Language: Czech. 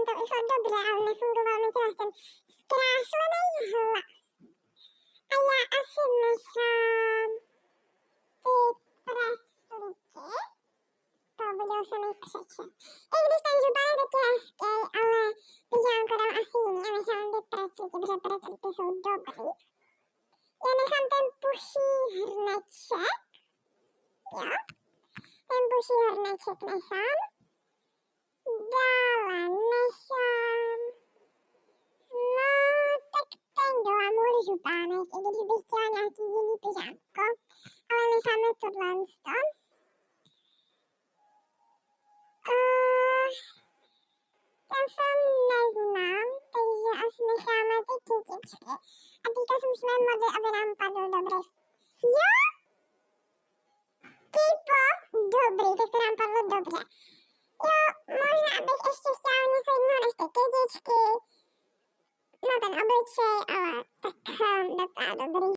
jsem to išlo dobře, ale nefungoval mi teda ten zkrášlený hlas. A já asi nechám ty preclíky. To budou se mi křečet. I když ten županek taky je hezký, ale pyžánko dám asi jiný a nechám ty preclíky, protože preclíky jsou dobrý. Já nechám ten puší hrneček. Jo. Ten puší hrneček nechám. Dále nechám. No, tak ten glamour župánek, i když bych chtěla nějaký jiný pyžámko. Ale necháme tohle. Ten film neznám, takže asi necháme ty kytičky. A teďka si musíme modlit, aby nám padl dobrý. Jo? K-pop? Dobrý, tak to nám padlo dobře. Jo, možná bych ještě chtěla něco jiného než ty kytičky. No ten obličej, ale tak docela dobrý.